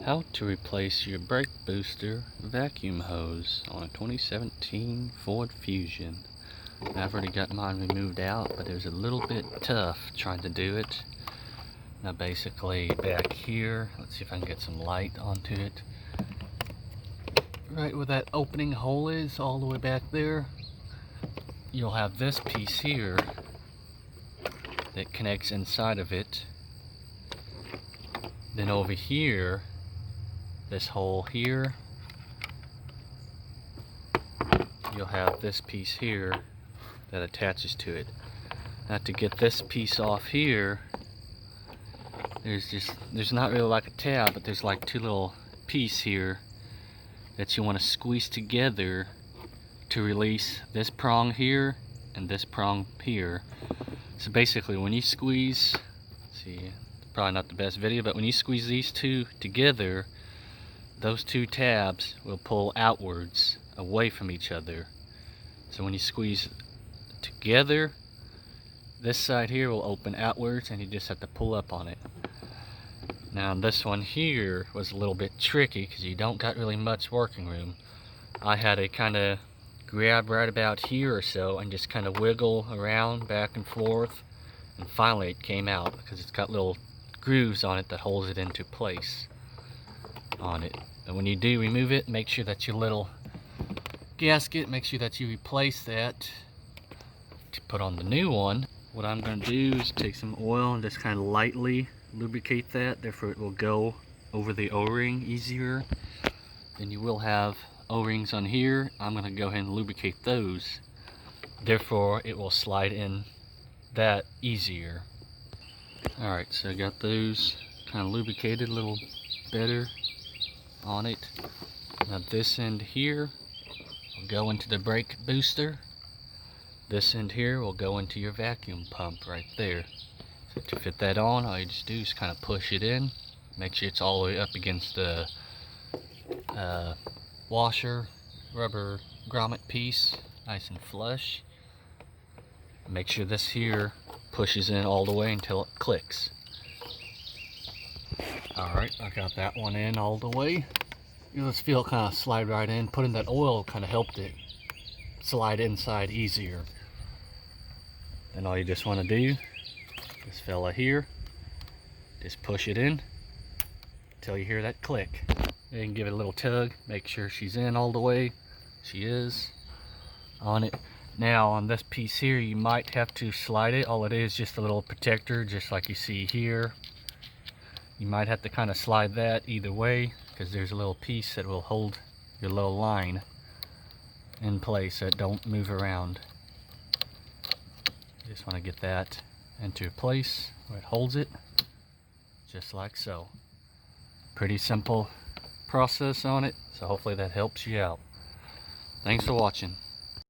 How to replace your brake booster vacuum hose on a 2017 Ford Fusion. I've already got mine removed out, but it was a little bit tough trying to do it. Now basically back here, let's see if I can get some light onto it. Right where that opening hole is, all the way back there, you'll have this piece here that connects inside of it. Then over here, this hole here, you'll have this piece here that attaches to it. Now to get this piece off here, there's not really like a tab, but there's like two little pieces here that you want to squeeze together to release this prong here and this prong here. So basically when you squeeze, see, probably not the best video, but when you squeeze these two together, those two tabs will pull outwards away from each other. So when you squeeze together, this side here will open outwards and you just have to pull up on it. Now this one here was a little bit tricky because you don't got really much working room. I had to kind of grab right about here or so and just kind of wiggle around back and forth, and finally it came out because it's got little grooves on it that holds it into place on it. And when you do remove it, make sure that your little gasket, make sure that you replace that to put on the new one. What I'm going to do is take some oil and just kind of lightly lubricate that, therefore it will go over the O-ring easier. Then you will have O-rings on here. I'm going to go ahead and lubricate those, therefore it will slide in that easier. Alright, so I got those kind of lubricated a little better on it. Now this end here will go into the brake booster. This end here will go into your vacuum pump right there. So to fit that on, all you just do is kind of push it in. Make sure it's all the way up against the washer rubber grommet piece, nice and flush. Make sure this here pushes in all the way until it clicks. Alright, I got that one in all the way. You just feel it kind of slide right in. Putting that oil kind of helped it slide inside easier. Then all you just want to do, this fella here, just push it in until you hear that click. You can give it a little tug, make sure she's in all the way. She is on it. Now on this piece here, you might have to slide it. All it is just a little protector, just like you see here. You might have to kind of slide that either way, because there's a little piece that will hold your little line in place so it don't move around. You just want to get that into place where it holds it, just like so. Pretty simple process on it, so hopefully that helps you out. Thanks for watching.